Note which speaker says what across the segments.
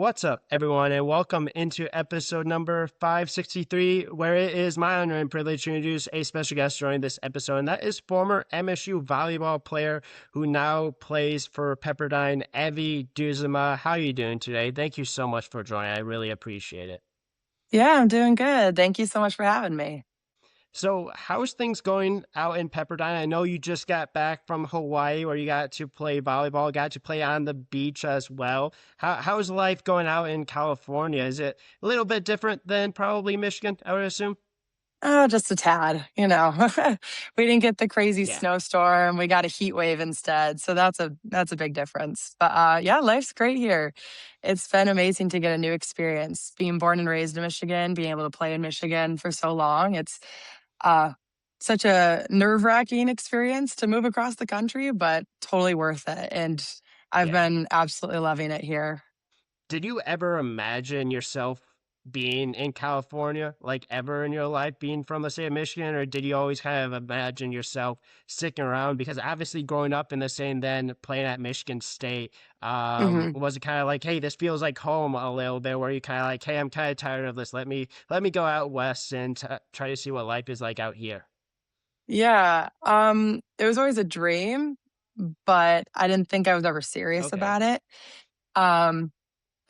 Speaker 1: What's up, everyone, and welcome into episode number 563, where it is my honor and privilege to introduce a special guest joining this episode, and that is former MSU volleyball player who now plays for Pepperdine, Evie Doezema. How are you doing today? Thank you so much for joining. I really appreciate it.
Speaker 2: Yeah, I'm doing good. Thank you so much for having me.
Speaker 1: So, how's things going out in Pepperdine? I know you just got back from Hawaii where you got to play volleyball, got to play on the beach as well. How's life going out in California? Is it a little bit different than probably Michigan, I would assume?
Speaker 2: Oh, just a tad, you know. We didn't get the crazy
Speaker 1: Yeah,
Speaker 2: snowstorm. We got a heat wave instead. So that's a big difference. But yeah, life's great here. It's been amazing to get a new experience. Being born and raised in Michigan, being able to play in Michigan for so long. It's uh such a nerve-wracking experience to move across the country, but totally worth it. And I've
Speaker 1: yeah.
Speaker 2: been absolutely loving it here.
Speaker 1: Did you ever imagine yourself being in California, like ever in your life, being from the state of Michigan, or did you always kind of imagine yourself sticking around? Because obviously, growing up in the same, then playing at Michigan State,
Speaker 2: Mhm.
Speaker 1: was it kind of like, hey, this feels like home a little bit, where you kind of like, hey, I'm kind of tired of this. Let me go out west and try to see what life is like out here.
Speaker 2: Yeah, it was always a dream, but I didn't think I was ever serious
Speaker 1: Okay.
Speaker 2: about it. Um,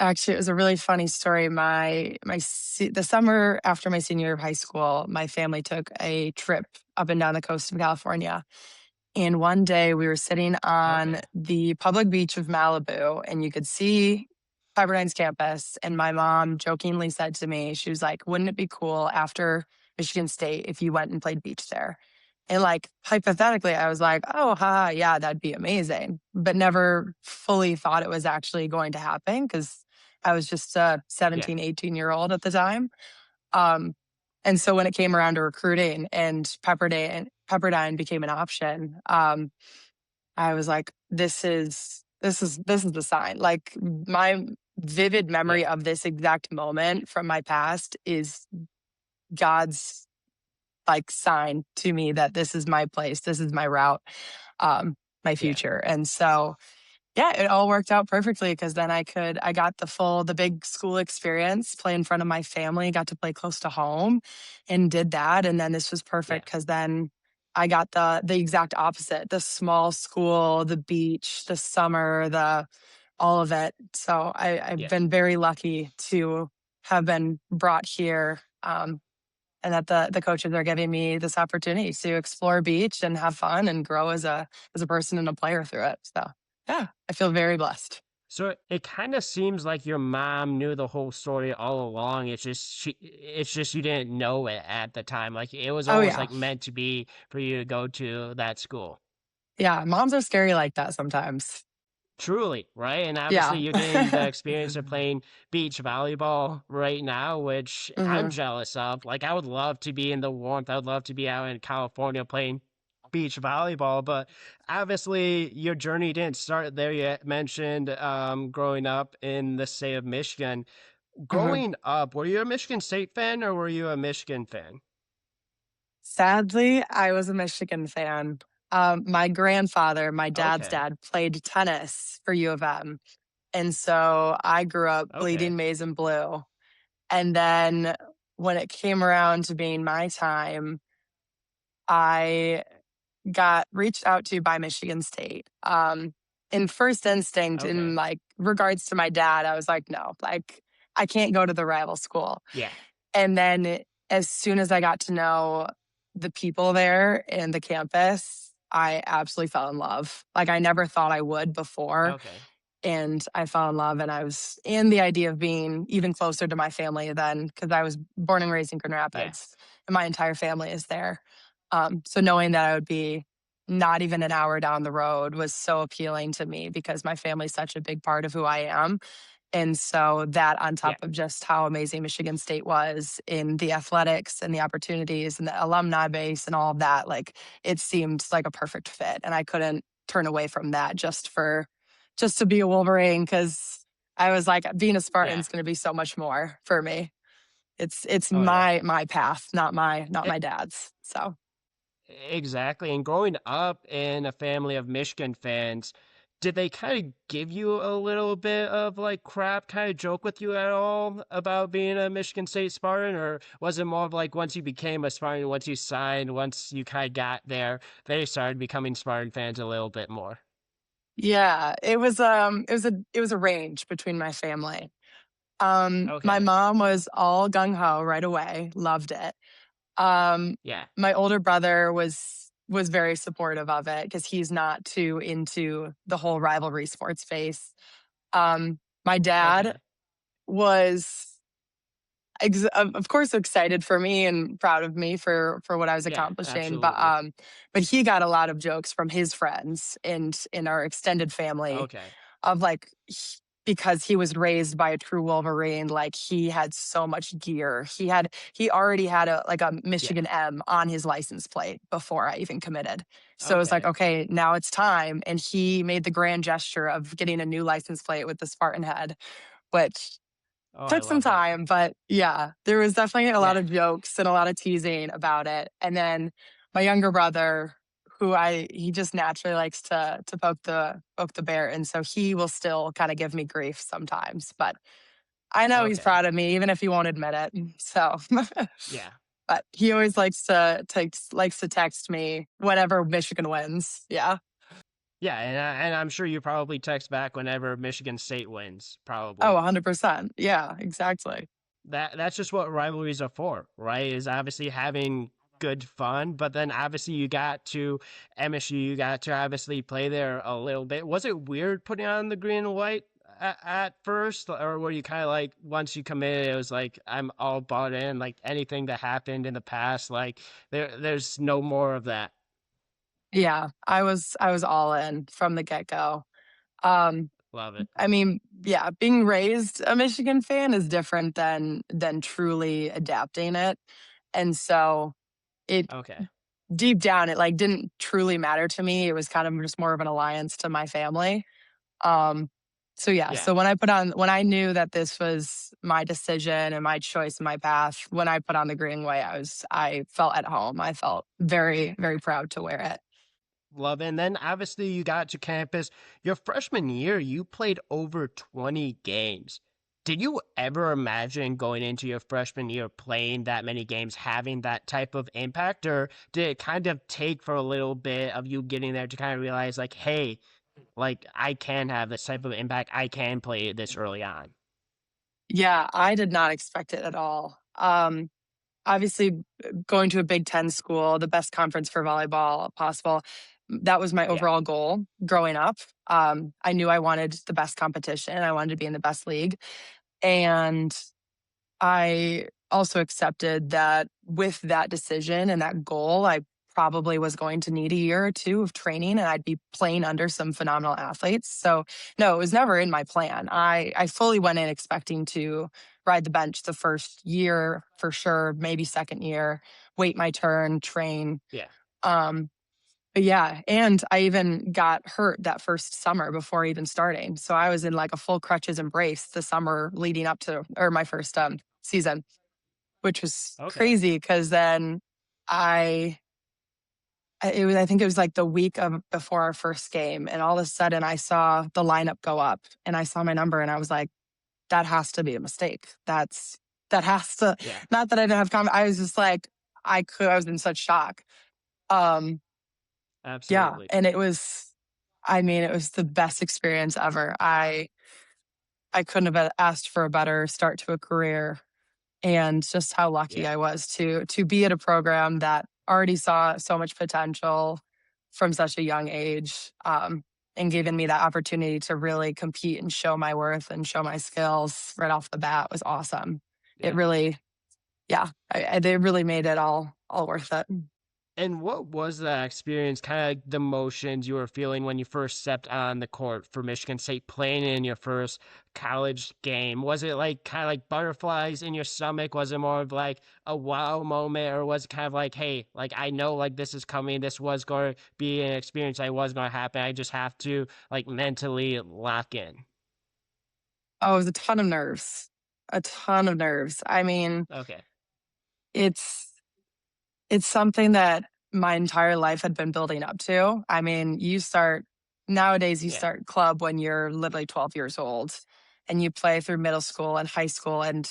Speaker 2: Actually, it was a really funny story. The summer after my senior year of high school, my family took a trip up and down the coast of California. And one day we were sitting on
Speaker 1: Okay.
Speaker 2: the public beach of Malibu, and you could see Pepperdine's campus. And my mom jokingly said to me, she was like, "Wouldn't it be cool after Michigan State if you went and played beach there?" And like hypothetically, I was like, "Oh, ha, yeah, that'd be amazing," but never fully thought it was actually going to happen because I was just a
Speaker 1: Yeah.
Speaker 2: 17, 18-year-old at the time. Um, and so when it came around to recruiting and Pepperdine became an option, I was like, this is the sign. Like my vivid memory
Speaker 1: Yeah.
Speaker 2: of this exact moment from my past is God's like sign to me that this is my place, this is my route, my
Speaker 1: Yeah.
Speaker 2: future. And so yeah, it all worked out perfectly because then I got the big school experience, play in front of my family, got to play close to home and did that. And then this was
Speaker 1: Yeah.
Speaker 2: perfect because then I got the exact opposite, the small school, the beach, the summer, the all of it. So I've
Speaker 1: Yeah.
Speaker 2: been very lucky to have been brought here. And that the coaches are giving me this opportunity to explore beach and have fun and grow as a person and a player through it. So yeah, I feel very blessed.
Speaker 1: So it kind of seems like your mom knew the whole story all along. It's just you didn't know it at the time. Like it was
Speaker 2: Oh
Speaker 1: almost
Speaker 2: yeah.
Speaker 1: like meant to be for you to go to that school.
Speaker 2: Yeah, moms are scary like that sometimes.
Speaker 1: Truly, right? And obviously
Speaker 2: Yeah.
Speaker 1: you're getting the experience of playing beach volleyball right now, which I'm
Speaker 2: Mhm.
Speaker 1: jealous of. Like I would love to be in the warmth. I would love to be out in California playing beach volleyball, but obviously your journey didn't start there. You mentioned growing up in the state of Michigan.
Speaker 2: Mhm.
Speaker 1: Growing up, were you a Michigan State fan or were you a Michigan fan?
Speaker 2: Sadly, I was a Michigan fan. My grandfather, my dad's
Speaker 1: Okay.
Speaker 2: dad, played tennis for U of M. And so I grew up
Speaker 1: Okay.
Speaker 2: bleeding maize and blue. And then when it came around to being my time, I got reached out to by Michigan State. In first instinct, in
Speaker 1: Okay.
Speaker 2: like regards to my dad, I was like, no, like I can't go to the rival school.
Speaker 1: Yeah.
Speaker 2: And then as soon as I got to know the people there and the campus, I absolutely fell in love. Like I never thought I would before.
Speaker 1: Okay.
Speaker 2: And I fell in love and I was in the idea of being even closer to my family then because I was born and raised in Grand
Speaker 1: Yeah.
Speaker 2: Rapids and my entire family is there. So knowing that I would be not even an hour down the road was so appealing to me because my family's such a big part of who I am. And so that on top
Speaker 1: Yeah.
Speaker 2: of just how amazing Michigan State was in the athletics and the opportunities and the alumni base and all of that, like it seemed like a perfect fit. And I couldn't turn away from that just to be a Wolverine because I was like, being a Spartan
Speaker 1: Yeah.
Speaker 2: is going to be so much more for me. It's
Speaker 1: Oh yeah.
Speaker 2: my path, not
Speaker 1: E-
Speaker 2: my dad's. So
Speaker 1: Exactly. And growing up in a family of Michigan fans, did they kind of give you a little bit of like crap, kind of joke with you at all about being a Michigan State Spartan, or was it more of like once you became a Spartan, once you signed, once you kind of got there, they started becoming Spartan fans a little bit more?
Speaker 2: Yeah, it was a range between my family. My
Speaker 1: Okay,
Speaker 2: mom was all gung ho right away, loved it. Um,
Speaker 1: yeah,
Speaker 2: my older brother was very supportive of it because he's not too into the whole rivalry sports space. My dad
Speaker 1: okay,
Speaker 2: was of course excited for me and proud of me for what I was
Speaker 1: yeah,
Speaker 2: accomplishing,
Speaker 1: absolutely.
Speaker 2: but he got a lot of jokes from his friends and in our extended family
Speaker 1: Okay,
Speaker 2: of like because he was raised by a true Wolverine, like he had so much gear. He already had a like a
Speaker 1: yeah,
Speaker 2: Michigan M on his license plate before I even committed. So it was like,
Speaker 1: okay.
Speaker 2: okay, now it's time. And he made the grand gesture of getting a new license plate with the Spartan head, which
Speaker 1: Oh, I
Speaker 2: took some
Speaker 1: love it.
Speaker 2: time, but yeah, there was definitely a lot
Speaker 1: Yeah,
Speaker 2: of jokes and a lot of teasing about it. And then my younger brother, he just naturally likes to poke the bear, and so he will still kind of give me grief sometimes. But I know he's
Speaker 1: okay,
Speaker 2: proud of me, even if he won't admit it. So,
Speaker 1: yeah.
Speaker 2: but he always likes to text me whenever Michigan wins. Yeah.
Speaker 1: Yeah, and I'm sure you probably text back whenever Michigan State wins,
Speaker 2: Oh,
Speaker 1: probably.
Speaker 2: 100%. Yeah, exactly.
Speaker 1: That's just what rivalries are for, right? Is obviously having good fun, but then obviously you got to MSU, you got to obviously play there a little bit. Was it weird putting on the green and white at first, or were you kind of like once you committed, it was like I'm all bought in, like anything that happened in the past, like there's no more of that.
Speaker 2: Yeah, I was all in from the get go. Um,
Speaker 1: Love it.
Speaker 2: I mean, yeah, being raised a Michigan fan is different than truly adapting it. And so it
Speaker 1: Okay.
Speaker 2: deep down it like didn't truly matter to me. It was kind of just more of an alliance to my family. Um so yeah,
Speaker 1: Yeah.
Speaker 2: so when I knew that this was my decision and my choice and my path, when I put on the green way, I felt at home. I felt very, very proud to wear it.
Speaker 1: Love it. And then obviously you got to campus. Your freshman year, you played over 20 games. Did you ever imagine going into your freshman year playing that many games, having that type of impact? Or did it kind of take for a little bit of you getting there to kind of realize, like, hey, like I can have this type of impact. I can play this early on.
Speaker 2: Yeah, I did not expect it at all. Obviously, going to a Big Ten school, the best conference for volleyball possible, that was my
Speaker 1: Yeah.
Speaker 2: overall goal growing up. I knew I wanted the best competition. I wanted to be in the best league. And I also accepted that with that decision and that goal, I probably was going to need a year or two of training and I'd be playing under some phenomenal athletes. So no, it was never in my plan. I fully went in expecting to ride the bench the first year for sure, maybe second year, wait my turn, train.
Speaker 1: Yeah.
Speaker 2: Um, but yeah, and I even got hurt that first summer before even starting. So I was in like a full crutches and brace the summer leading up to or my first season, which was
Speaker 1: Okay.
Speaker 2: crazy because then I I think it was like the week of before our first game, and all of a sudden I saw the lineup go up, and I saw my number, and I was like, "That has to be a mistake. That has to."
Speaker 1: Yeah.
Speaker 2: Not that I didn't have I was just like, I was in such shock. Um, yeah,
Speaker 1: Absolutely.
Speaker 2: and it was, I mean, it was the best experience ever. I couldn't have asked for a better start to a career, and just how lucky
Speaker 1: Yeah.
Speaker 2: I was to be at a program that already saw so much potential from such a young age, and given me that opportunity to really compete and show my worth and show my skills right off the bat was awesome. It
Speaker 1: Yeah.
Speaker 2: really, yeah, they really made it all worth it.
Speaker 1: And what was that experience, kind of the emotions you were feeling when you first stepped on the court for Michigan State playing in your first college game? Was it like kind of like butterflies in your stomach? Was it more of like a wow moment, or was it kind of like, hey, like I know like this is coming, this was going to be an experience I was going to happen. I just have to like mentally lock in.
Speaker 2: Oh, it was a ton of nerves, a ton of nerves. I mean,
Speaker 1: Okay.
Speaker 2: it's it's something that my entire life had been building up to. I mean, you start nowadays you
Speaker 1: Yeah.
Speaker 2: start club when you're literally 12 years old and you play through middle school and high school and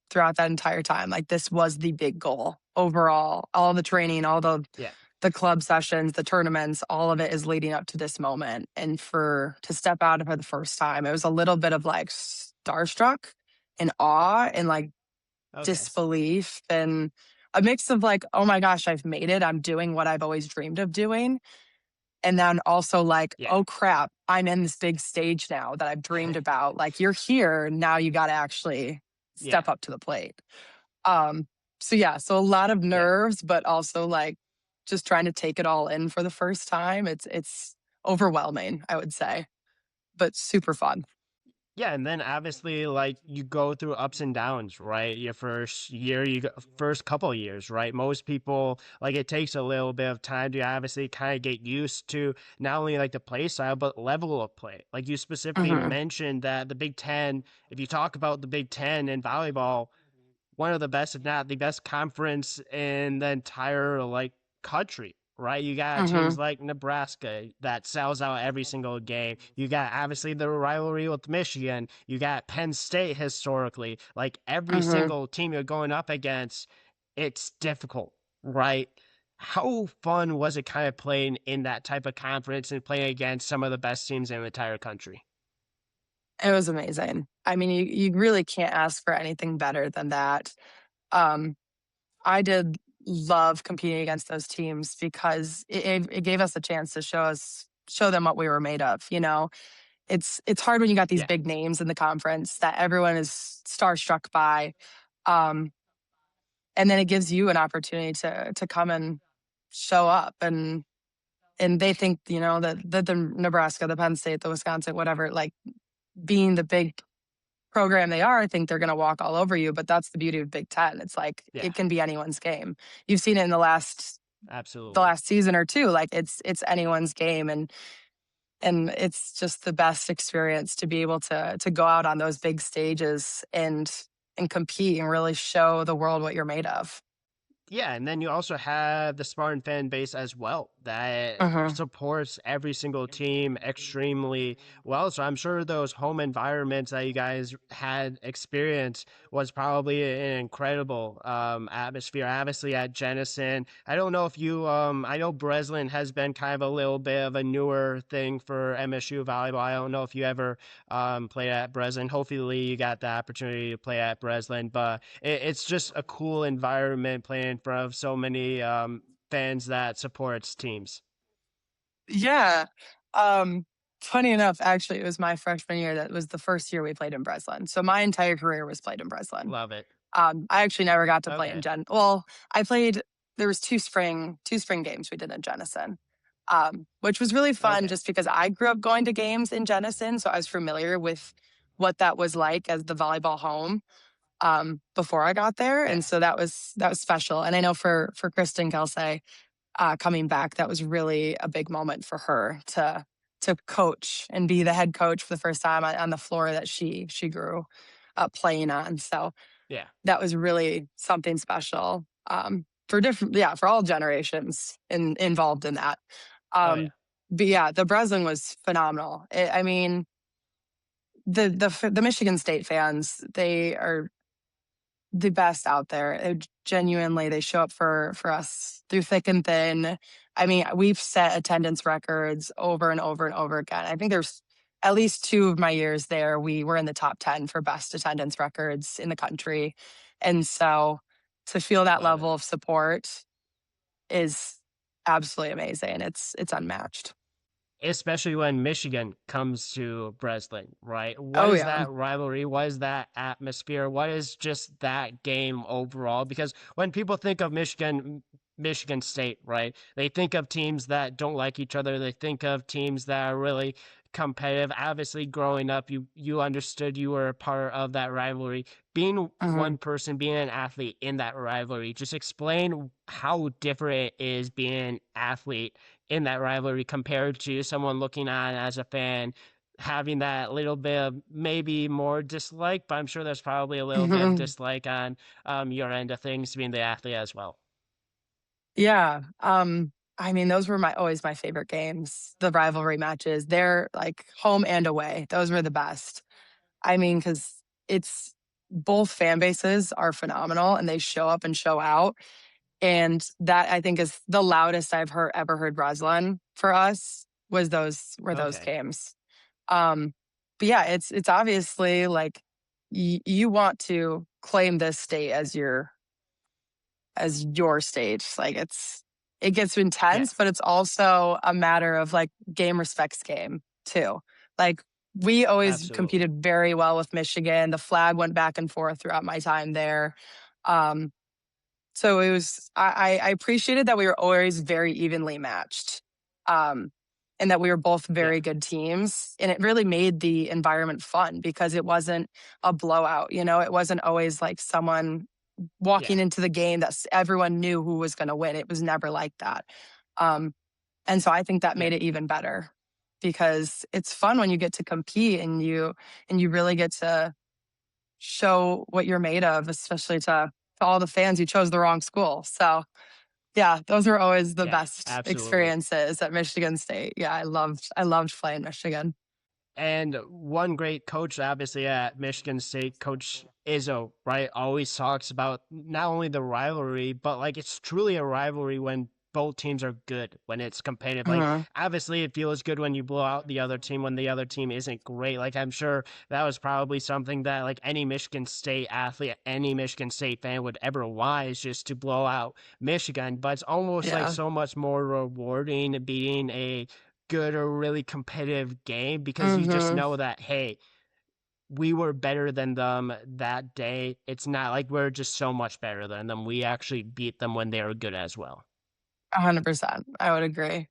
Speaker 2: throughout that entire time. Like this was the big goal overall. All the training, all
Speaker 1: Yeah.
Speaker 2: the club sessions, the tournaments, all of it is leading up to this moment. And for to step out for the first time, it was a little bit of like starstruck and awe and like
Speaker 1: Okay.
Speaker 2: disbelief and a mix of like, oh my gosh, I've made it. I'm doing what I've always dreamed of doing. And then also like,
Speaker 1: Yeah.
Speaker 2: oh crap, I'm in this big stage now that I've dreamed about. Like you're here. Now you got to actually
Speaker 1: Yeah.
Speaker 2: step up to the plate. Um, so yeah, so a lot of
Speaker 1: Yeah.
Speaker 2: nerves, but also like just trying to take it all in for the first time. It's overwhelming, I would say, but super fun.
Speaker 1: Yeah, and then obviously, like you go through ups and downs, right? Your first year, first couple years, right? Most people like it takes a little bit of time to obviously kind of get used to not only like the play style but level of play. Like you specifically
Speaker 2: Hmm.
Speaker 1: mentioned that the Big Ten. If you talk about the Big Ten in volleyball, one of the best, if not the best conference in the entire like country. Right, you got teams
Speaker 2: Hmm.
Speaker 1: like Nebraska that sells out every single game. You got obviously the rivalry with Michigan. You got Penn State historically. Like every
Speaker 2: Hmm.
Speaker 1: single team you're going up against, it's difficult, right? How fun was it kind of playing in that type of conference and playing against some of the best teams in the entire country?
Speaker 2: It was amazing. I mean, you really can't ask for anything better than that. Um, I did love competing against those teams because it gave us a chance to show them what we were made of. You know, it's hard when you got these
Speaker 1: Yeah,
Speaker 2: big names in the conference that everyone is starstruck by. Um, and then it gives you an opportunity to come and show up and they think, you know, that the Nebraska, the Penn State, the Wisconsin, whatever, like being the big program they are, I think they're gonna walk all over you. But that's the beauty of Big Ten. It's like
Speaker 1: yeah,
Speaker 2: it can be anyone's game. You've seen it in the
Speaker 1: absolutely.
Speaker 2: last season or two. Like it's anyone's game and it's just the best experience to be able to go out on those big stages and compete and really show the world what you're made of.
Speaker 1: Yeah, and then you also have the Spartan fan base as well that
Speaker 2: Hmm.
Speaker 1: supports every single team extremely well. So I'm sure those home environments that you guys had experienced was probably an incredible atmosphere. Obviously at Jenison, I don't know if you I know Breslin has been kind of a little bit of a newer thing for MSU volleyball. I don't know if you ever played at Breslin. Hopefully you got the opportunity to play at Breslin, but it's just a cool environment playing in front of so many fans that supports teams.
Speaker 2: Yeah. Um, Funny enough, actually, it was my freshman year that was the first year we played in Breslin. So my entire career was played in Breslin.
Speaker 1: Love it.
Speaker 2: I actually never got to play in
Speaker 1: Okay.
Speaker 2: Gen. Well, I played. There was two spring games we did in Jenison, which was really fun
Speaker 1: Okay.
Speaker 2: just because I grew up going to games in Jenison, so I was familiar with what that was like as the volleyball home before I got there, and
Speaker 1: Yeah.
Speaker 2: so that was special. And I know for Kristen Kelsey coming back, that was really a big moment for her to coach and be the head coach for the first time on the floor that she grew up playing on. So
Speaker 1: Yeah.
Speaker 2: that was really something special for different, yeah, for all generations involved in that.
Speaker 1: Oh yeah.
Speaker 2: Um, but yeah, the Breslin was phenomenal. I mean, the Michigan State fans, they are the best out there. Genuinely, they show up for us through thick and thin. I mean, we've set attendance records over and over and over again. I think there's at least two of my years there, we were in the top 10 for best attendance records in the country. And so to feel that
Speaker 1: Love it.
Speaker 2: level of support is absolutely amazing. It's unmatched.
Speaker 1: Especially when Michigan comes to Breslin, right? What
Speaker 2: Oh
Speaker 1: is
Speaker 2: yeah.
Speaker 1: that rivalry? What is that atmosphere? What is just that game overall? Because when people think of Michigan State, right? They think of teams that don't like each other. They think of teams that are really competitive. Obviously, growing up, you understood you were a part of that rivalry. Being
Speaker 2: Hmm.
Speaker 1: one person, being an athlete in that rivalry, just explain how different it is being an athlete in that rivalry compared to someone looking on as a fan having that little bit of maybe more dislike, but I'm sure there's probably a little bit of
Speaker 2: Hmm.
Speaker 1: dislike on your end of things being the athlete as well.
Speaker 2: Yeah. I mean, those were always my favorite games, the rivalry matches. They're like home and away. Those were the best. I mean, because it's both fan bases are phenomenal and they show up and show out. And that I think is the loudest I've ever heard Breslin for us was those
Speaker 1: Okay.
Speaker 2: games. Um, but yeah, it's obviously like you want to claim this state as your state. Like it gets
Speaker 1: Yeah,
Speaker 2: intense, but it's also a matter of like game respects game too. Like we always
Speaker 1: absolutely.
Speaker 2: competed very well with Michigan. The flag went back and forth throughout my time there. Um, so it was I appreciated that we were always very evenly matched. Um, and that we were both
Speaker 1: Yeah,
Speaker 2: very good teams. And it really made the environment fun because it wasn't a blowout, you know, it wasn't always like someone
Speaker 1: yeah,
Speaker 2: walking into the game that everyone knew who was going to win. It was never like that. Um, and so I think that
Speaker 1: yeah,
Speaker 2: made it even better because it's fun when you get to compete and you really get to show what you're made of, especially to all the fans who chose the wrong school. So yeah, those are always the
Speaker 1: yeah,
Speaker 2: best
Speaker 1: absolutely.
Speaker 2: experiences at Michigan State. Yeah, I loved playing Michigan.
Speaker 1: And one great coach, obviously at Michigan State, Coach Izzo, right, always talks about not only the rivalry, but like it's truly a rivalry when both teams are good, when it's competitive. Like
Speaker 2: Mhm.
Speaker 1: obviously it feels good when you blow out the other team when the other team isn't great. Like I'm sure that was probably something that like any Michigan State athlete, any Michigan State fan would ever want is just to blow out Michigan. But it's almost like
Speaker 2: Yeah.
Speaker 1: so much more rewarding beating a good or really competitive game because you just
Speaker 2: Mhm.
Speaker 1: know that hey, we were better than them that day. It's not like we're just so much better than them. We actually beat them when they were good as well.
Speaker 2: 100%. I would agree.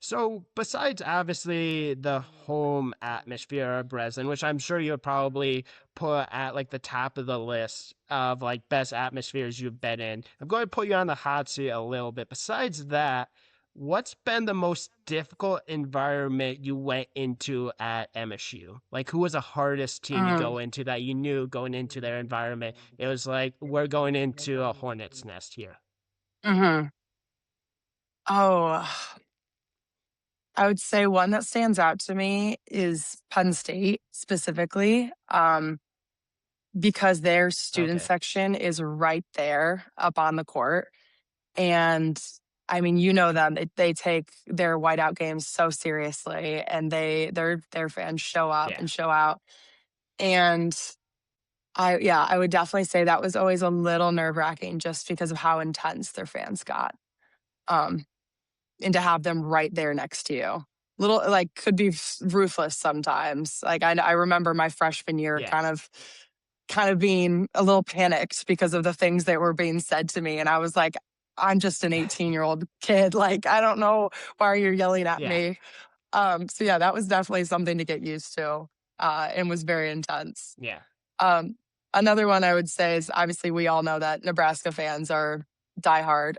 Speaker 1: So, besides obviously the home atmosphere of Breslin, which I'm sure you would probably put at like the top of the list of like best atmospheres you've been in, I'm going to put you on the hot seat a little bit. Besides that, what's been the most difficult environment you went into at MSU? Like, who was the hardest team to
Speaker 2: Mm.
Speaker 1: go into that you knew going into their environment? It was like, we're going into a hornet's nest here.
Speaker 2: Mhm. Oh, I would say one that stands out to me is Penn State specifically, because their student
Speaker 1: Okay.
Speaker 2: section is right there up on the court. And I mean, you know them. They take their whiteout games so seriously, and their fans show up
Speaker 1: Yeah.
Speaker 2: and show out. And I would definitely say that was always a little nerve wracking just because of how intense their fans got. Um, and to have them right there next to you. Little like could be ruthless sometimes. Like I remember my freshman year
Speaker 1: Yeah.
Speaker 2: kind of being a little panicked because of the things that were being said to me and I was like I'm just an 18-year-old kid. Like I don't know why you're yelling at
Speaker 1: Yeah.
Speaker 2: me. So yeah, that was definitely something to get used to. And was very intense.
Speaker 1: Yeah.
Speaker 2: Um, Another one I would say is obviously we all know that Nebraska fans are diehard.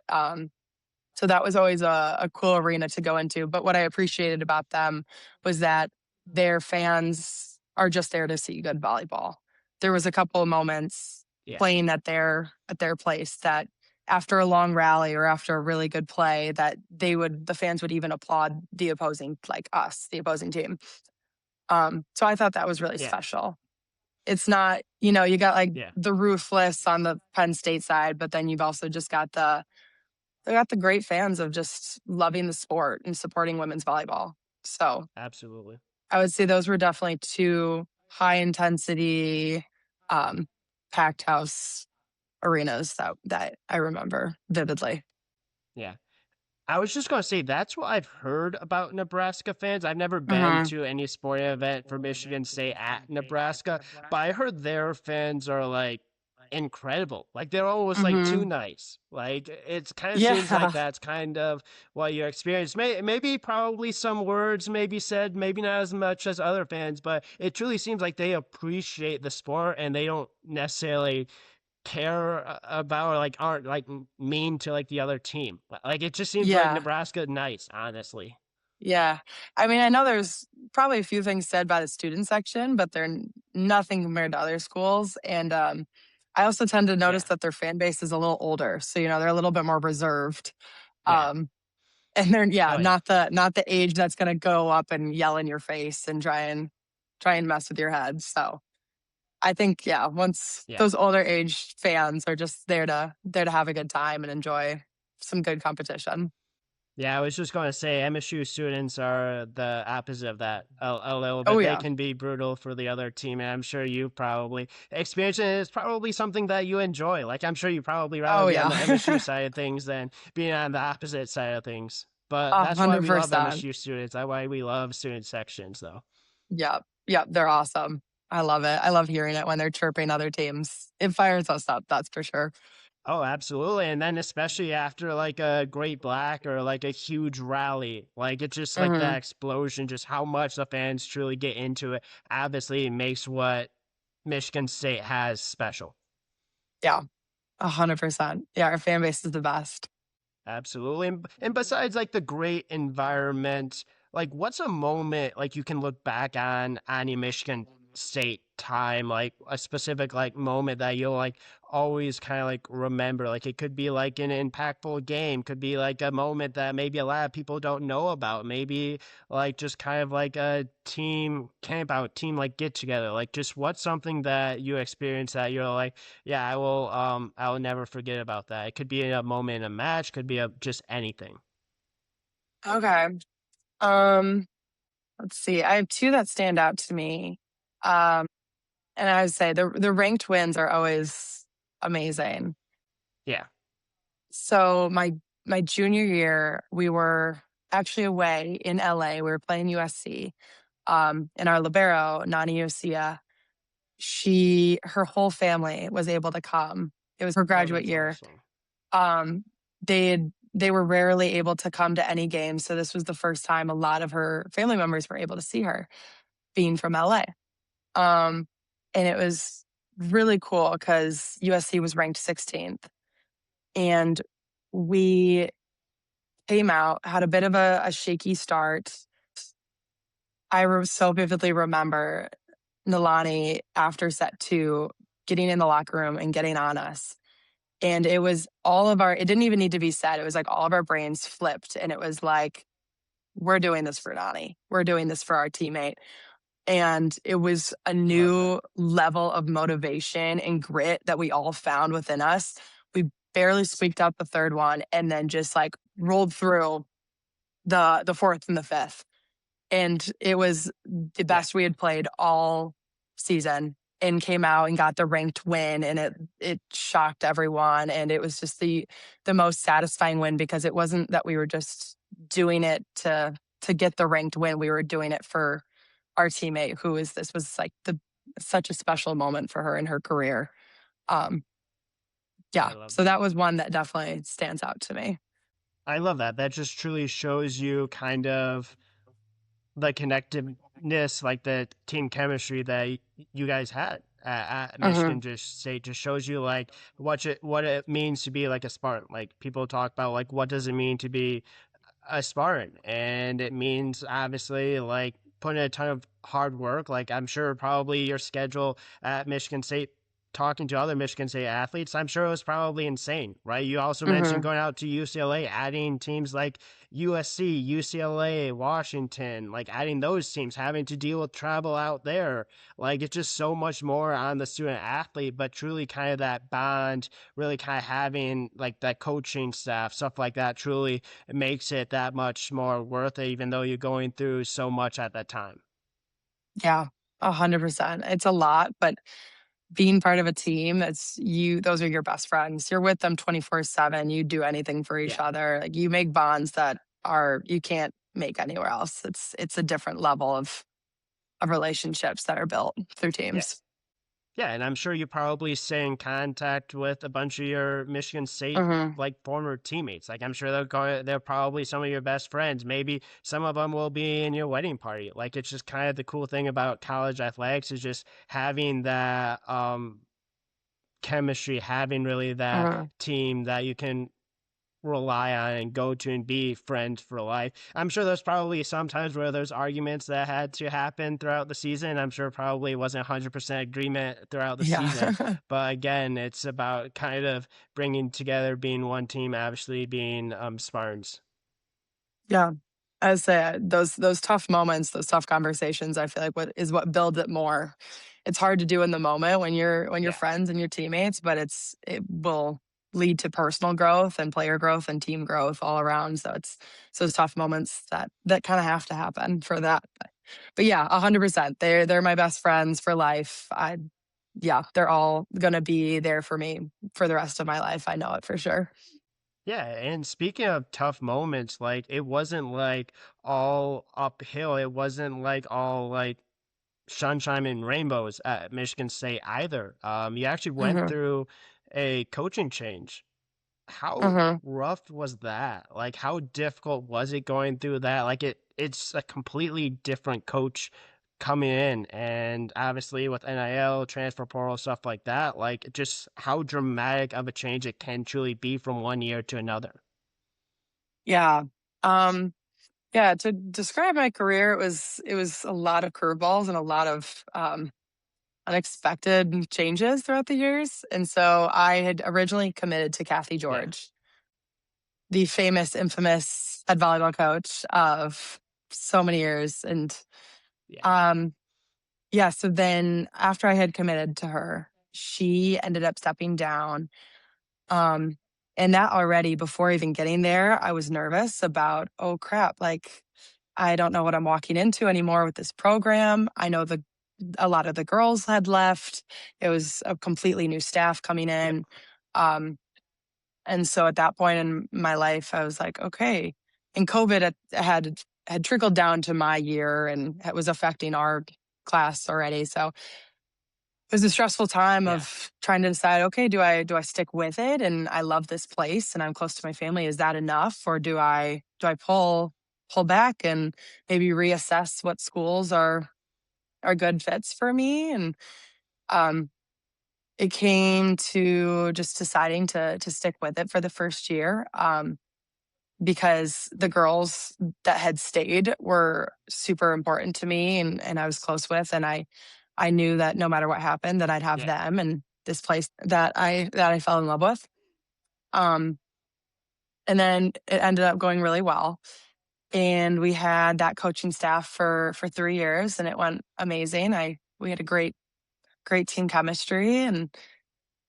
Speaker 2: So that was always a cool arena to go into. But what I appreciated about them was that their fans are just there to see good volleyball. There was a couple of moments
Speaker 1: Yeah.
Speaker 2: playing at their place that after a long rally or after a really good play that the fans would even applaud the opposing like us, the opposing team. So I thought that was really
Speaker 1: Yeah.
Speaker 2: special. It's not, you know, you got like
Speaker 1: Yeah.
Speaker 2: the ruthless on the Penn State side, but then you've also just got the great fans of just loving the sport and supporting women's volleyball. So
Speaker 1: Absolutely.
Speaker 2: I would say those were definitely two high intensity, um, packed house arenas that I remember vividly.
Speaker 1: Yeah. I was just going to say that's what I've heard about Nebraska fans. I've never been
Speaker 2: Mhm.
Speaker 1: to any sporting event for Michigan State at Nebraska, but I heard their fans are like incredible. Like they're almost like too
Speaker 2: Mhm.
Speaker 1: nice. Like it kind of seems like
Speaker 2: Yeah.
Speaker 1: that's kind of what you experience. Maybe probably some words maybe said, maybe not as much as other fans, but it truly seems like they appreciate the sport and they don't necessarily care about or like aren't like mean to like the other team. Like it just seems like
Speaker 2: Yeah.
Speaker 1: Nebraska nice, honestly.
Speaker 2: Yeah. I mean, I know there's probably a few things said by the student section, but they're nothing compared to other schools. And I also tend to notice
Speaker 1: Yeah,
Speaker 2: that their fan base is a little older. So, you know, they're a little bit more reserved.
Speaker 1: yeah,
Speaker 2: Um, And they're yeah,
Speaker 1: Oh yeah.
Speaker 2: not the age that's gonna go up and yell in your face and try and mess with your head. So I think, yeah, once
Speaker 1: Yeah.
Speaker 2: those older age fans are just there to have a good time and enjoy some good competition.
Speaker 1: Yeah, I was just going to say MSU students are the opposite of that a little
Speaker 2: Oh
Speaker 1: bit. They
Speaker 2: yeah.
Speaker 1: can be brutal for the other team, and I'm sure you probably experience it. It's probably something that you enjoy. Like I'm sure you probably rather
Speaker 2: Oh
Speaker 1: be on the MSU
Speaker 2: yeah.
Speaker 1: side of things than being on the opposite side of things. But that's why we love
Speaker 2: 100%.
Speaker 1: MSU students. That's why we love student sections, though.
Speaker 2: Yep. Yep, they're awesome. I love it. I love hearing it when they're chirping other teams. It fires us up, that's for sure.
Speaker 1: Oh, absolutely. And then especially after like a great black or like a huge rally, like it's just like that
Speaker 2: Mhm.
Speaker 1: explosion, just how much the fans truly get into it. Obviously, it makes what Michigan State has special.
Speaker 2: Yeah, 100%. Yeah, our fan base is the best.
Speaker 1: Absolutely. And besides like the great environment, like what's a moment like you can look back on your Michigan State time, like a specific like moment that you'll like always kind of like remember. Like it could be like an impactful game, could be like a moment that maybe a lot of people don't know about. Maybe like just kind of like a team camp out, team like get together. Like just what's something that you experience that you're like, yeah, I will never forget about that. It could be a moment in a match, could be a just anything.
Speaker 2: Okay. Um, let's see. I have 2 that stand out to me. Um, and I would say the ranked wins are always amazing.
Speaker 1: Yeah.
Speaker 2: So my junior year, we were actually away in LA. We were playing USC. And our libero, Nani Yosia, her whole family was able to come. It was her
Speaker 1: Oh,
Speaker 2: graduate
Speaker 1: that's
Speaker 2: year.
Speaker 1: awesome.
Speaker 2: Um, they were rarely able to come to any games, so this was the first time a lot of her family members were able to see her, being from LA. Um, and it was really cool because USC was ranked 16th, and we came out, had a bit of a shaky start. So vividly remember Nalani after set 2 getting in the locker room and getting on us. And it was it didn't even need to be said. It was like all of our brains flipped. And it was like, we're doing this for Nani. We're doing this for our teammate. And it was a
Speaker 1: Love that.
Speaker 2: new level of motivation and grit that we all found within us. We barely squeaked out the third one and then just like rolled through the fourth and the fifth. And it was the
Speaker 1: Yeah.
Speaker 2: best we had played all season, and came out and got the ranked win, and it shocked everyone, and it was just the most satisfying win because it wasn't that we were just doing it to get the ranked win. We were doing it for our teammate who is this was like the such a special moment for her in her career. Um
Speaker 1: I
Speaker 2: yeah,
Speaker 1: love
Speaker 2: so
Speaker 1: that.
Speaker 2: that was one that definitely stands out to me.
Speaker 1: I love that. That just truly shows you kind of the connectiveness, like the team chemistry that you guys had at
Speaker 2: Mhm.
Speaker 1: Michigan just State. Just shows you like what it means to be like a Spartan. Like people talk about like what does it mean to be a Spartan, and it means obviously like putting a ton of hard work. Like I'm sure probably your schedule at Michigan State, talking to other Michigan State athletes, I'm sure it was probably insane, right? You also mentioned
Speaker 2: Mhm.
Speaker 1: going out to UCLA, adding teams like USC, UCLA, Washington, like adding those teams, having to deal with travel out there. Like it's just so much more on the student athlete, but truly kind of that bond, really kind of having like that coaching staff, stuff like that, truly it makes it that much more worth it, even though you're going through so much at that time.
Speaker 2: Yeah, 100%. It's a lot, but being part of a team, those are your best friends. You're with them 24/7. You do anything for each
Speaker 1: Yeah.
Speaker 2: other. Like you make bonds that are you can't make anywhere else. It's a different level of relationships that are built through
Speaker 1: Yeah.
Speaker 2: teams.
Speaker 1: Yeah. And I'm sure you probably stay in contact with a bunch of your Michigan State
Speaker 2: Mhm.
Speaker 1: like former teammates. Like I'm sure they're probably some of your best friends. Maybe some of them will be in your wedding party. Like it's just kind of the cool thing about college athletics is just having that chemistry, having really that
Speaker 2: Mhm.
Speaker 1: team that you can rely on and go to and be friends for life. I'm sure there's probably sometimes where there's arguments that had to happen throughout the season. I'm sure probably wasn't 100% agreement throughout the
Speaker 2: Yeah.
Speaker 1: season. But again, it's about kind of bringing together, being one team, obviously being Spartans.
Speaker 2: Yeah. I would say those tough moments, those tough conversations, I feel like what builds it more. It's hard to do in the moment when you're
Speaker 1: Yeah.
Speaker 2: friends and your teammates, but it will lead to personal growth and player growth and team growth all around. So it's those tough moments that kind of have to happen for that. But yeah, 100%. They're my best friends for life. Yeah, they're all gonna be there for me for the rest of my life. I know it for sure.
Speaker 1: Yeah, and speaking of tough moments, like it wasn't like all uphill. It wasn't like all like sunshine and rainbows at Michigan State either. You actually went
Speaker 2: Hmm.
Speaker 1: through a coaching change. How
Speaker 2: Hmm.
Speaker 1: rough was that? Like how difficult was it going through that? Like it's a completely different coach coming in and obviously with NIL, transfer portal, stuff like that, like just how dramatic of a change it can truly be from one year to another.
Speaker 2: Yeah. Um, Yeah, to describe my career, it was a lot of curveballs and a lot of unexpected changes throughout the years. And so I had originally committed to Kathy
Speaker 1: Yeah,
Speaker 2: George, the famous, infamous head volleyball coach of so many years. And
Speaker 1: yeah,
Speaker 2: um, yeah, so then after I had committed to her, she ended up stepping down. Um, and that already before even getting there, I was nervous about, oh crap, like I don't know what I'm walking into anymore with this program. I know a lot of the girls had left. It was a completely new staff coming
Speaker 1: yep,
Speaker 2: in. Um, and so at that point in my life, I was like, okay. And COVID had trickled down to my year and it was affecting our class already. So it was a stressful time
Speaker 1: yeah,
Speaker 2: of trying to decide, okay, do I stick with it? And I love this place and I'm close to my family. Is that enough? Or do I pull back and maybe reassess what schools are good fits for me? And um it came to just deciding to stick with it for the first year. Because the girls that had stayed were super important to me and I was close with and I knew that no matter what happened that I'd have
Speaker 1: yeah,
Speaker 2: them and this place that I fell in love with. Um and then it ended up going really well. And we had that coaching staff for 3 years and it went amazing. We had a great team chemistry. And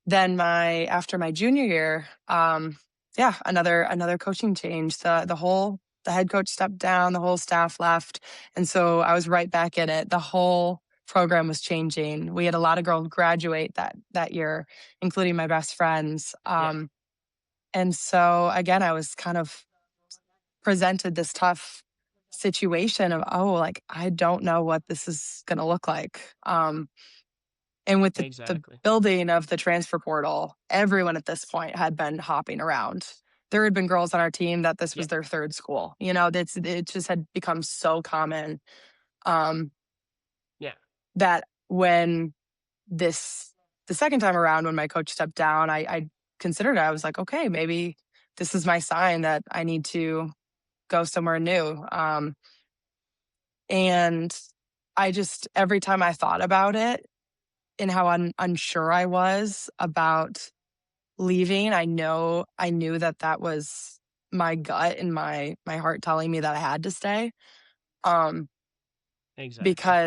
Speaker 2: then my after my junior year, yeah, another coaching change. The head coach stepped down, the whole staff left, and so I was right back in it. The whole program was changing. We had a lot of girls graduate that year, including my best friends.
Speaker 1: yeah,
Speaker 2: And so again, I was kind of presented this tough situation of, oh, like I don't know what this is going to look like. And with the
Speaker 1: exactly.
Speaker 2: building of the transfer portal, everyone at this point had been hopping around. There had been girls on our team that this
Speaker 1: Yeah,
Speaker 2: was their third school. It just had become so common, um,
Speaker 1: yeah,
Speaker 2: that when this the second time around when my coach stepped down, I considered it. I was like, okay, maybe this is my sign that I need to go somewhere new. And I just every time I thought about it and how unsure I was about leaving, I knew that that was my gut and my heart telling me that I had to stay. Um,
Speaker 1: exactly.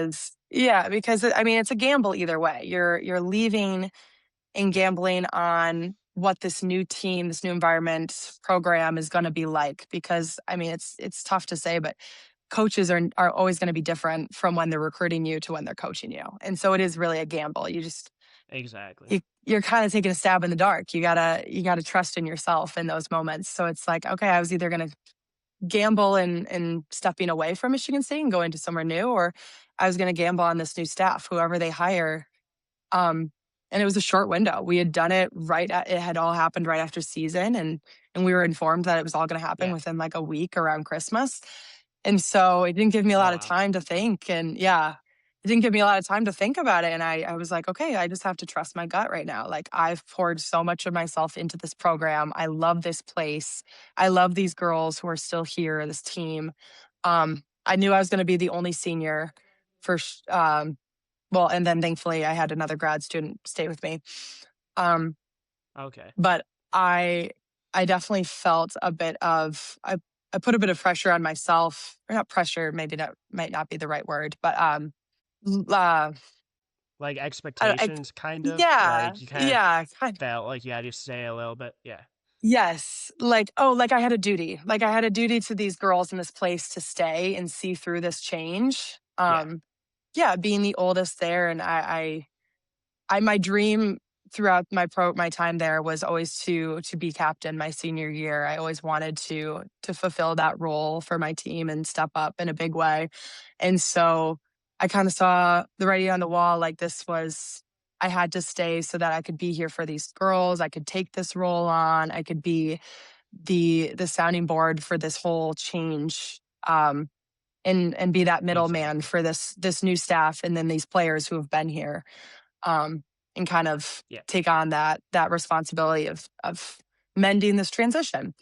Speaker 2: because I mean, it's a gamble either way. You're leaving and
Speaker 1: Yeah,
Speaker 2: gambling on what this new team, this new environment program is going to be like. Because I mean, it's tough to say, but coaches are always going to be different from when they're recruiting you to when they're coaching you, and so it is really a gamble.
Speaker 1: exactly.
Speaker 2: You're kind of taking a stab in the dark. You gotta trust in yourself in those moments. So it's like, okay, I was either gonna gamble and stepping away from Michigan State and going to somewhere new, or I was gonna gamble on this new staff, whoever they hire. Um, and it was a short window. We had done it it had all happened right after season and we were informed that it was all gonna happen
Speaker 1: Yeah.
Speaker 2: within like a week around Christmas. And so it didn't give me a
Speaker 1: Oh
Speaker 2: lot of
Speaker 1: wow.
Speaker 2: time to think. And yeah, it didn't give me a lot of time to think about it. And I was like, okay, I just have to trust my gut right now. Like I've poured so much of myself into this program. I love this place. I love these girls who are still here, this team. I knew I was going to be the only senior for, well, and then thankfully I had another grad student stay with me. Um,
Speaker 1: Okay.
Speaker 2: but I, I definitely felt a bit of, I put a bit of pressure on myself, or not pressure, maybe that might not be the right word, but
Speaker 1: Like
Speaker 2: I,
Speaker 1: expectations, kind of
Speaker 2: yeah,
Speaker 1: like you kind of
Speaker 2: yeah, kind
Speaker 1: felt like you had to say a little bit. Yeah.
Speaker 2: yes. Like, oh, like I had a duty. Like I had a duty to these girls in this place to stay and see through this change.
Speaker 1: Yeah.
Speaker 2: Yeah, being the oldest there, and my dream throughout my time there was always to be captain my senior year. I always wanted to fulfill that role for my team and step up in a big way. And so I kind of saw the writing on the wall, like this was, I had to stay so that I could be here for these girls. I could take this role on. I could be the sounding board for this whole change. And be that middleman
Speaker 1: Exactly.
Speaker 2: for this new staff and then these players who have been here, um, and kind of
Speaker 1: Yeah.
Speaker 2: take on that responsibility of mending this transition.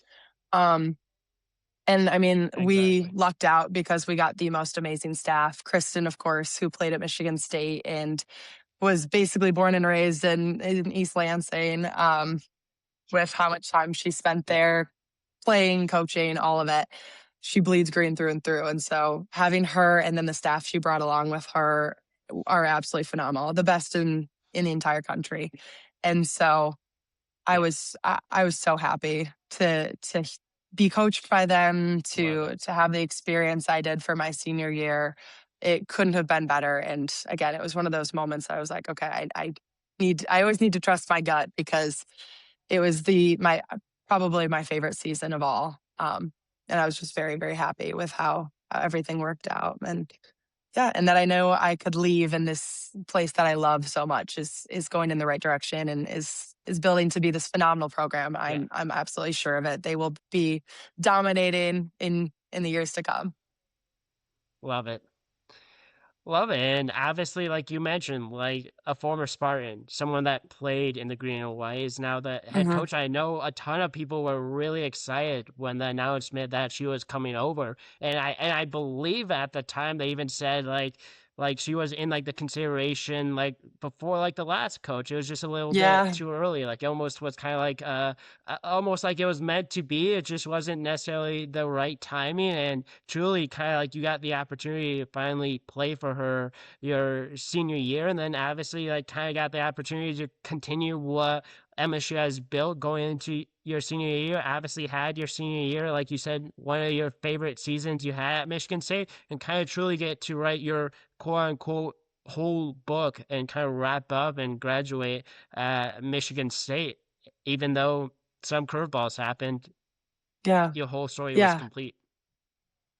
Speaker 2: Um, and I mean, we
Speaker 1: Exactly.
Speaker 2: lucked out because we got the most amazing staff. Kristen, of course, who played at Michigan State and was basically born and raised in East Lansing, with how much time she spent
Speaker 1: Yeah.
Speaker 2: there playing, coaching, all of it. She bleeds green through and through. And so having her and then the staff she brought along with her are absolutely phenomenal, the best in the entire country. And so
Speaker 1: Yeah.
Speaker 2: I was so happy to be coached by them,
Speaker 1: Love it.
Speaker 2: to have the experience I did for my senior year. It couldn't have been better. And again, it was one of those moments I was like, okay, I always need to trust my gut because it was my probably my favorite season of all. And I was just very, very happy with how everything worked out. And yeah, and that I know I could leave and this place that I love so much is going in the right direction and is building to be this phenomenal program.
Speaker 1: Yeah.
Speaker 2: I'm absolutely sure of it. They will be dominating in the years to come.
Speaker 1: Love it. Love it. And obviously, like you mentioned, like a former Spartan, someone that played in the green and white is now the head
Speaker 2: Hmm.
Speaker 1: coach. I know a ton of people were really excited when the announcement that she was coming over. And I believe at the time they even said like she was in like the consideration like before like the last coach. It was just a little bit
Speaker 2: Yeah,
Speaker 1: too early. Like it almost was kind of like almost like it was meant to be. It just wasn't necessarily the right timing. And truly, kind of like you got the opportunity to finally play for her your senior year, and then obviously like kind of got the opportunity to continue what MSU has built going into your senior year. Obviously, had your senior year, like you said, one of your favorite seasons you had at Michigan State, and kind of truly get to write your quote unquote whole book and kind of wrap up and graduate at Michigan State, even though some curveballs happened,
Speaker 2: yeah,
Speaker 1: your whole story was
Speaker 2: yeah.
Speaker 1: complete.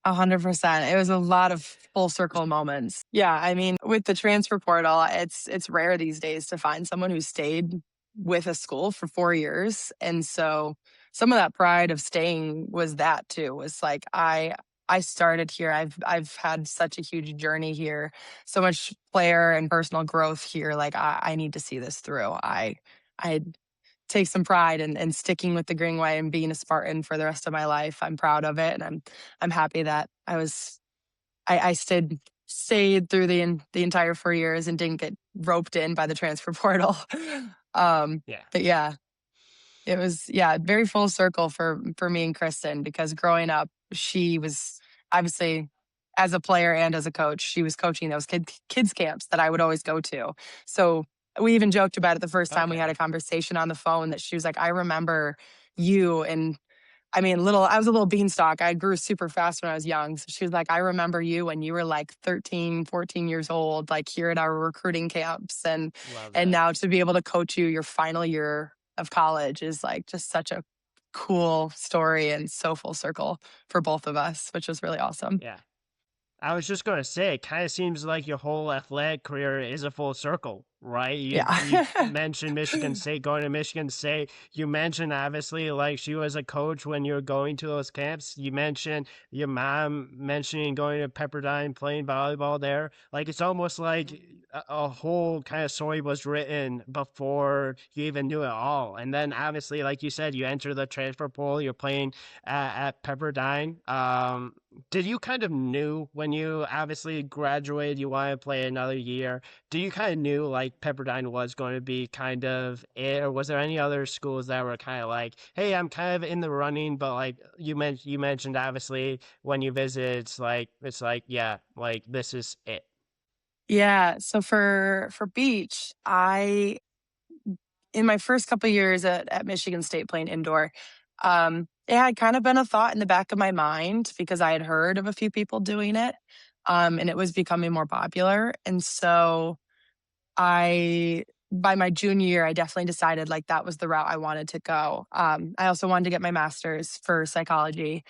Speaker 2: 100%. It was a lot of full circle moments. Yeah, I mean, with the transfer portal, it's rare these days to find someone who stayed with a school for 4 years. And so some of that pride of staying was that too. Was like I started here. I've had such a huge journey here, so much player and personal growth here. Like I need to see this through. I take some pride in sticking with the Greenway and being a Spartan for the rest of my life. I'm proud of it, and I'm happy that I stayed through the entire 4 years and didn't get roped in by the transfer portal. um,
Speaker 1: Yeah.
Speaker 2: but yeah, it was, yeah, very full circle for me and Kristen because growing up, she was obviously, as a player and as a coach, she was coaching those kids camps that I would always go to. So we even joked about it the first time we had a
Speaker 1: Okay.
Speaker 2: conversation on the phone that she was like, I remember you. And I mean, I was a little beanstalk. I grew super fast when I was young. So she was like, I remember you when you were like 13, 14 years old, like here at our recruiting camps.
Speaker 1: Love
Speaker 2: And
Speaker 1: that.
Speaker 2: now to be able to coach you your final year of college is like just such a cool story and so full circle for both of us, which was really awesome.
Speaker 1: Yeah. I was just gonna say, it kind of seems like your whole athletic career is a full circle, right? You
Speaker 2: Yeah.
Speaker 1: mentioned Michigan State, going to Michigan State. You mentioned obviously like she was a coach when you were going to those camps. You mentioned your mom mentioning going to Pepperdine, playing volleyball there. Like it's almost like a whole kind of story was written before you even knew it all. And then obviously, like you said, you enter the transfer pool. You're playing at Pepperdine. Did you kind of knew when you obviously graduated, you want to play another year? Do you kind of knew like Pepperdine was going to be kind of it, or was there any other schools that were kind of like, hey, I'm kind of in the running, but like you mentioned obviously when you visit, it's like yeah, like this is it.
Speaker 2: Yeah. So for beach, I in my first couple of years at Michigan State playing indoor, it had kind of been a thought in the back of my mind because I had heard of a few people doing it, and it was becoming more popular. And so I, by my junior year, I definitely decided like that was the route I wanted to go. I also wanted to get my master's for psychology,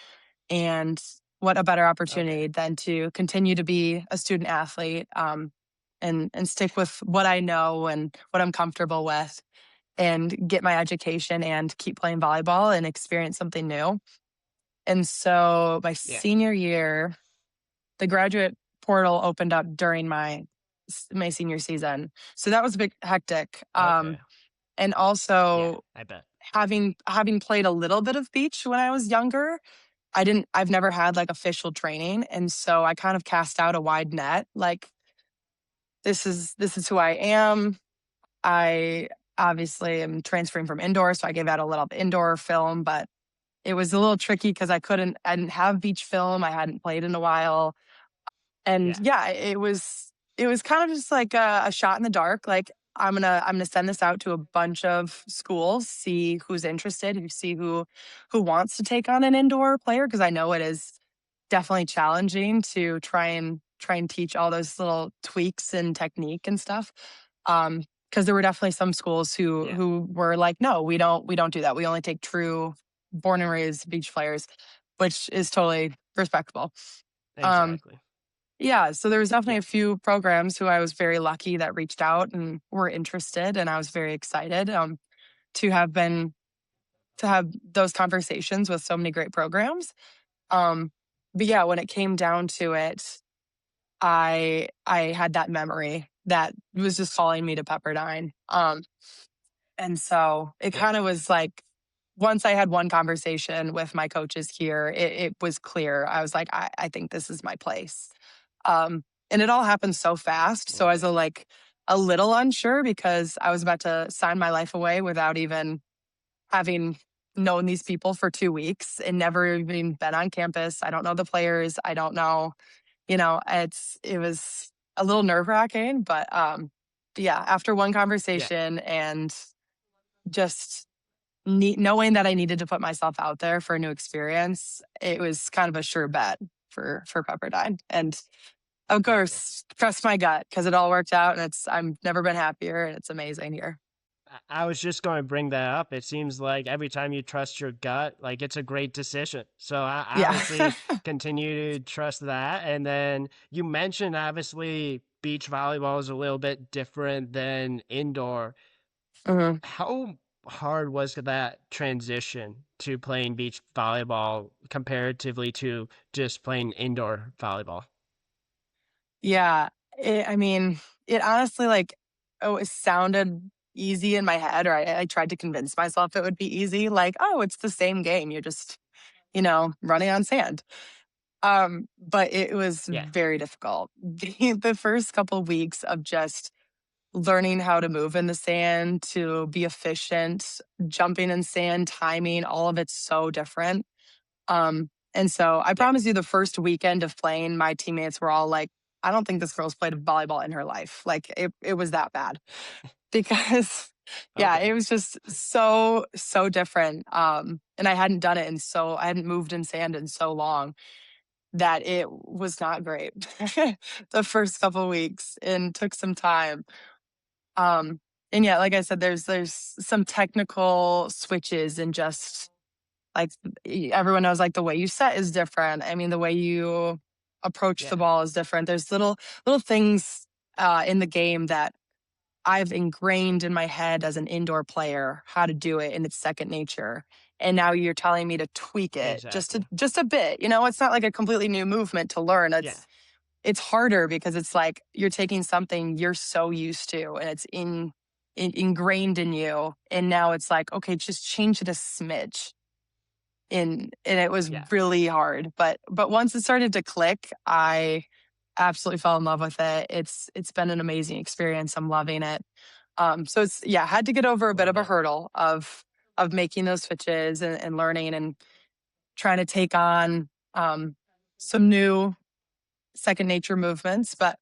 Speaker 2: and what a better
Speaker 1: Okay.
Speaker 2: opportunity than to continue to be a student athlete, and stick with what I know and what I'm comfortable with and get my education and keep playing volleyball and experience something new. And so my
Speaker 1: Yeah.
Speaker 2: senior year, the graduate portal opened up during my senior season. So that was a bit hectic.
Speaker 1: Okay.
Speaker 2: And
Speaker 1: Yeah,
Speaker 2: also
Speaker 1: I bet.
Speaker 2: having played a little bit of beach when I was younger, I've never had like official training. And so I kind of cast out a wide net. Like this is who I am. I obviously am transferring from indoor, so I gave out a little indoor film, but it was a little tricky because I didn't have beach film. I hadn't played in a while. And
Speaker 1: Yeah.
Speaker 2: yeah, it was kind of just like a shot in the dark. Like I'm gonna send this out to a bunch of schools, see who's interested, see who wants to take on an indoor player because I know it is definitely challenging to try and teach all those little tweaks and technique and stuff. Because there were definitely some schools who
Speaker 1: Yeah.
Speaker 2: who were like, no, we don't do that. We only take true born and raised beach players, which is totally respectable. Um,
Speaker 1: Exactly.
Speaker 2: yeah, so there was definitely
Speaker 1: Yeah.
Speaker 2: a few programs who I was very lucky that reached out and were interested, and I was very excited to have been to have those conversations with so many great programs. Um, but yeah, when it came down to it, I had that memory that was just calling me to Pepperdine. And so it
Speaker 1: Yeah.
Speaker 2: kind of was like once I had one conversation with my coaches here, it was clear. I was like, I think this is my place. And it all happened so fast. So I was
Speaker 1: Okay.
Speaker 2: like a little unsure because I was about to sign my life away without even having known these people for 2 weeks and never even been on campus. I don't know the players. I don't know, it was a little nerve wracking, but yeah, after one
Speaker 1: Yeah.
Speaker 2: conversation and just knowing that I needed to put myself out there for a new experience, it was kind of a sure bet for Pepperdine. And of
Speaker 1: Okay.
Speaker 2: course, trust my gut because it all worked out, and I've never been happier, and it's amazing here.
Speaker 1: I was just going to bring that up. It seems like every time you trust your gut, like it's a great decision. So I
Speaker 2: Yeah.
Speaker 1: obviously continue to trust that. And then you mentioned obviously beach volleyball is a little bit different than indoor.
Speaker 2: Mhm.
Speaker 1: How hard was that transition to playing beach volleyball comparatively to just playing indoor volleyball?
Speaker 2: Yeah. I mean, it honestly, like, oh, it sounded easy in my head, or I tried to convince myself it would be easy. Like, oh, it's the same game. You're just, running on sand. But it was
Speaker 1: Yeah,
Speaker 2: very difficult. The first couple weeks of just learning how to move in the sand, to be efficient, jumping in sand, timing, all of it's so different. And so I
Speaker 1: yeah.
Speaker 2: promise you, the first weekend of playing, my teammates were all like, I don't think this girl's played volleyball in her life. Like it was that bad because yeah, it
Speaker 1: Okay.
Speaker 2: was just so, so different. And I hadn't moved in sand in so long that it was not great the first couple weeks and took some time. Um, and yeah, like I said, there's some technical switches and just like everyone knows like the way you set is different. I mean, the way you approach the
Speaker 1: Yeah,
Speaker 2: ball is different. There's little things in the game that I've ingrained in my head as an indoor player how to do it, and it's second nature. And now you're telling me to tweak it
Speaker 1: exactly.
Speaker 2: just a bit. It's not like a completely new movement to learn.
Speaker 1: Yeah,
Speaker 2: It's harder because it's like you're taking something you're so used to and it's ingrained in you, and now it's like, okay, just change it a smidge. and it was
Speaker 1: Yeah.
Speaker 2: really hard. But once it started to click, I absolutely fell in love with it. It's been an amazing experience. I'm loving it. So it's yeah, had to get over a bit
Speaker 1: Love
Speaker 2: of a
Speaker 1: it.
Speaker 2: hurdle of making those switches and learning and trying to take on some new second nature movements. But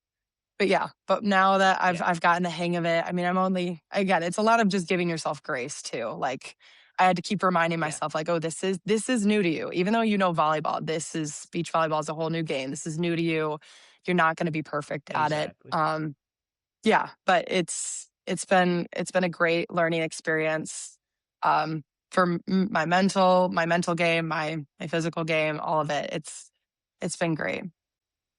Speaker 2: yeah, but now that I've
Speaker 1: Yeah.
Speaker 2: I've gotten the hang of it, I mean, I'm only again, it's a lot of just giving yourself grace too. Like I had to keep reminding
Speaker 1: Yeah.
Speaker 2: myself, like, oh, this is new to you. Even though you know volleyball, this is beach volleyball is a whole new game. This is new to you. You're not going to be perfect at it.
Speaker 1: Exactly.
Speaker 2: Yeah, but it's been a great learning experience um, for my mental game, my physical game, all of it. It's been great.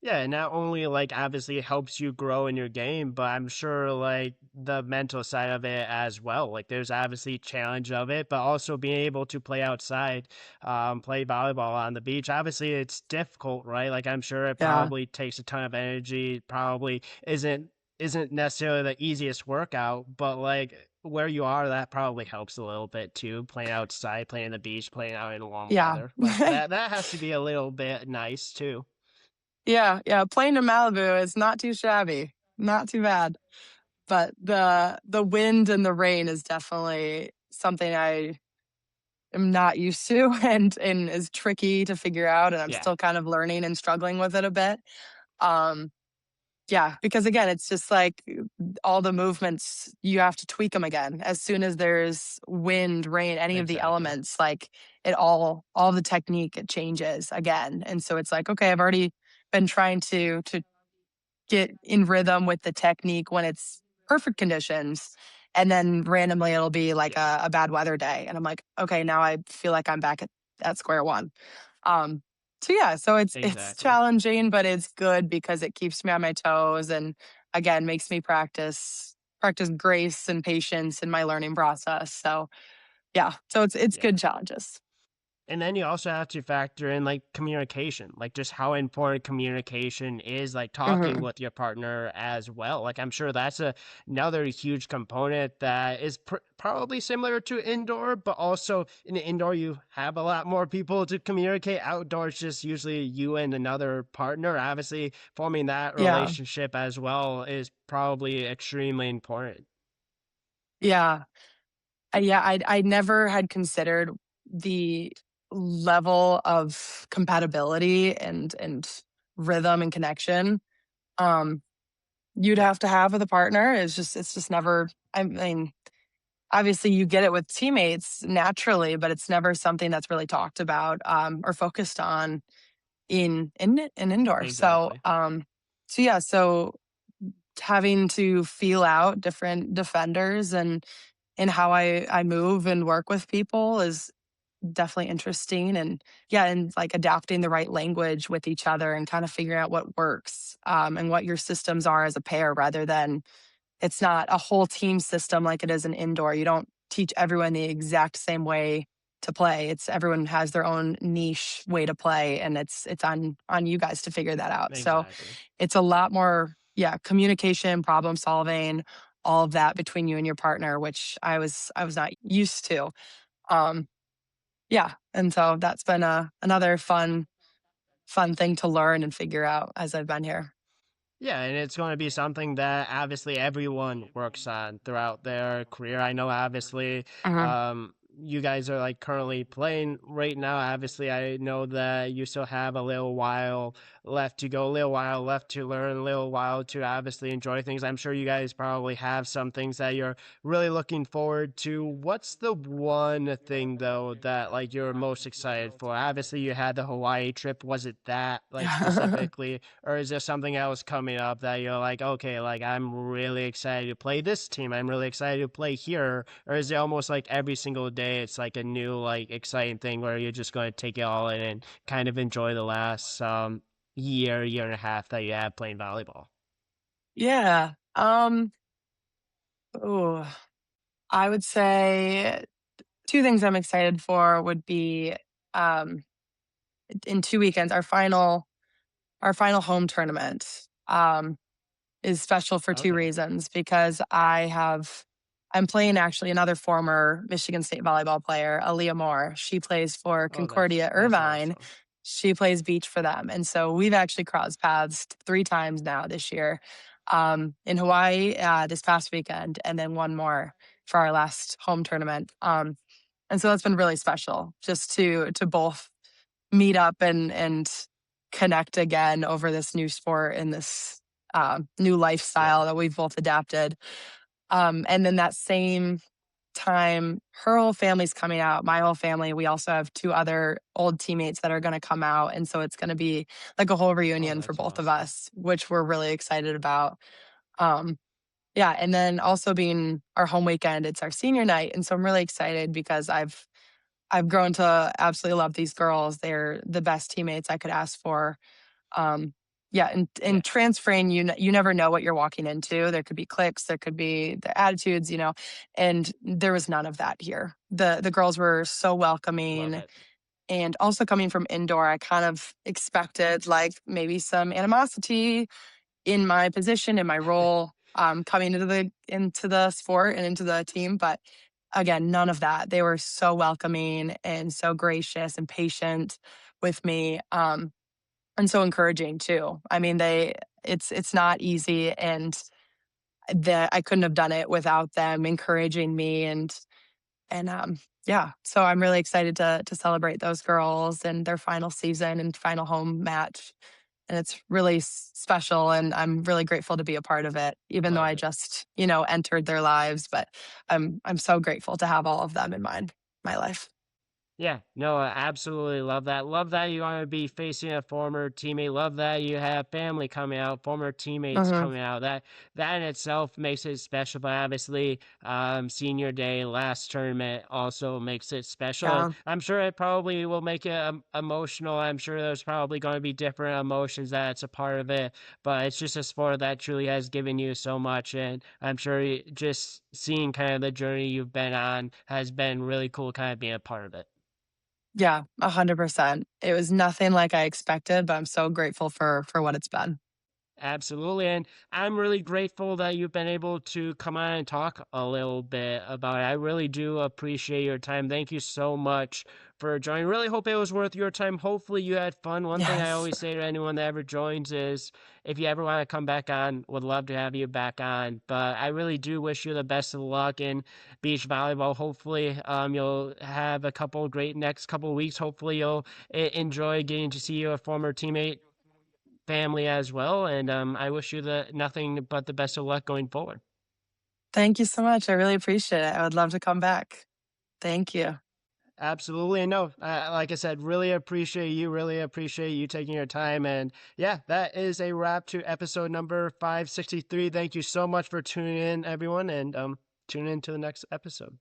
Speaker 1: Yeah, and not only like obviously it helps you grow in your game, but I'm sure like the mental side of it as well. Like there's obviously challenge of it, but also being able to play outside, play volleyball on the beach. Obviously it's difficult, right? Like I'm sure it
Speaker 2: Yeah,
Speaker 1: probably takes a ton of energy, probably isn't necessarily the easiest workout, but like where you are, that probably helps a little bit too. Playing outside, playing on the beach, playing out in warm
Speaker 2: yeah.
Speaker 1: weather. Like that has to be a little bit nice too.
Speaker 2: Yeah, yeah, playing in Malibu is not too shabby, not too bad, but the wind and the rain is definitely something I am not used to and is tricky to figure out, and I'm
Speaker 1: Yeah.
Speaker 2: still kind of learning and struggling with it a bit. Um, yeah, because again, it's just like all the movements, you have to tweak them again. As soon as there's wind, rain, any of the
Speaker 1: Exactly.
Speaker 2: elements, like all the technique, it changes again. And so it's like, okay, I've already been trying to get in rhythm with the technique when it's perfect conditions. And then randomly it'll be like
Speaker 1: Yeah,
Speaker 2: a bad weather day. And I'm like, okay, now I feel like I'm back at square one. Um, so yeah, so it's
Speaker 1: exactly.
Speaker 2: challenging, but it's good because it keeps me on my toes and again makes me practice grace and patience in my learning process. So yeah, so it's
Speaker 1: Yeah.
Speaker 2: good challenges.
Speaker 1: And then you also have to factor in like communication, like just how important communication is, like talking
Speaker 2: Hmm.
Speaker 1: with your partner as well. Like I'm sure that's another huge component that is probably similar to indoor, but also in the indoor you have a lot more people to communicate. Outdoors, just usually you and another partner. Obviously, forming that
Speaker 2: Yeah,
Speaker 1: relationship as well is probably extremely important.
Speaker 2: yeah. Yeah, I never had considered the level of compatibility and rhythm and connection, um, you'd
Speaker 1: Yeah,
Speaker 2: have to have with a partner. It's just never I mean, obviously, you get it with teammates naturally, but it's never something that's really talked about, or focused on in indoor. So,
Speaker 1: exactly.
Speaker 2: yeah, so having to feel out different defenders and how I move and work with people is definitely interesting. And yeah, and like adapting the right language with each other and kind of figuring out what works, and what your systems are as a pair rather than it's not a whole team system like it is an indoor. You don't teach everyone the exact same way to play. It's everyone has their own niche way to play and it's on you guys to figure that out. So
Speaker 1: Exactly.
Speaker 2: it's a lot more, yeah, communication, problem solving, all of that between you and your partner, which I was not used to. Um yeah, and so that's been another fun thing to learn and figure out as I've been here.
Speaker 1: Yeah, and it's going to be something that obviously everyone works on throughout their career. I know, obviously,
Speaker 2: Mhm.
Speaker 1: you guys are like currently playing right now. Obviously, I know that you still have a little while left to go, a little while left to learn, a little while to obviously enjoy things. I'm sure you guys probably have some things that you're really looking forward to. What's the one thing though that like you're most excited for? Obviously, you had the Hawaii trip. Was it that like specifically? Or is there something else coming up that you're like, okay, like I'm really excited to play this team. I'm really excited to play here. Or is it almost like every single day it's like a new, like exciting thing where you're just going to take it all in and kind of enjoy the last year and a half that you have playing volleyball?
Speaker 2: Yeah. Oh, I would say 2 things I'm excited for would be, um, in 2 weekends, our final home tournament, is special for 2
Speaker 1: Okay.
Speaker 2: reasons, because I have I'm playing actually another former Michigan State volleyball player, Aaliyah Moore. She plays for
Speaker 1: Oh,
Speaker 2: Concordia
Speaker 1: that's
Speaker 2: Irvine.
Speaker 1: awesome.
Speaker 2: She plays beach for them. And so we've actually crossed paths 3 times now this year, in Hawaii this past weekend, and then one more for our last home tournament. And so that's been really special just to both meet up and connect again over this new sport and this new
Speaker 1: Yeah.
Speaker 2: lifestyle that we've both adapted. And then that same time, her whole family's coming out, my whole family. We also have 2 other old teammates that are going to come out. And so it's going to be like a whole
Speaker 1: Oh,
Speaker 2: reunion for
Speaker 1: that's
Speaker 2: both of
Speaker 1: awesome.
Speaker 2: us, which we're really excited about. Um, yeah. And then also being our home weekend, it's our senior night. And so I'm really excited because I've grown to absolutely love these girls. They're the best teammates I could ask for. Um, yeah, and
Speaker 1: Yeah.
Speaker 2: transferring, you never know what you're walking into. There could be cliques, there could be the attitudes, and there was none of that here. The girls were so
Speaker 1: Love
Speaker 2: welcoming,
Speaker 1: it.
Speaker 2: and also coming from indoor, I kind of expected like maybe some animosity in my position, in my role, coming into the sport and into the team. But again, none of that. They were so welcoming and so gracious and patient with me. And so encouraging too. I mean, it's not easy, and that I couldn't have done it without them encouraging me and yeah. So I'm really excited to celebrate those girls and their final season and final home match. And it's really special, and I'm really grateful to be a part of it, even though
Speaker 1: Love
Speaker 2: I
Speaker 1: it.
Speaker 2: just, entered their lives. But I'm so grateful to have all of them in my life.
Speaker 1: Yeah, no, I absolutely love that. Love that you want to be facing a former teammate. Love that you have family coming out, former teammates
Speaker 2: Hmm.
Speaker 1: coming out. That in itself makes it special. But obviously, senior day, last tournament also makes it special. And
Speaker 2: Yeah.
Speaker 1: I'm sure it probably will make it emotional. I'm sure there's probably going to be different emotions that's a part of it. But it's just a sport that truly has given you so much, and I'm sure just seeing kind of the journey you've been on has been really cool, kind of being a part of it.
Speaker 2: Yeah, 100%. It was nothing like I expected, but I'm so grateful for what it's been.
Speaker 1: Absolutely. And I'm really grateful that you've been able to come on and talk a little bit about it. I really do appreciate your time. Thank you so much for joining. Really hope it was worth your time. Hopefully you had fun. One thing I
Speaker 2: Yes.
Speaker 1: always say to anyone that ever joins is if you ever want to come back on, would love to have you back on. But I really do wish you the best of luck in beach volleyball. Hopefully you'll have a couple great next couple weeks. Hopefully you'll enjoy getting to see your former teammate family as well. And I wish you the nothing but the best of luck going forward.
Speaker 2: Thank you so much. I really appreciate it. I would love to come back. Thank you.
Speaker 1: Absolutely. And no, like I said, really appreciate you taking your time. And yeah, that is a wrap to episode number 563. Thank you so much for tuning in, everyone, and tune in to the next episode.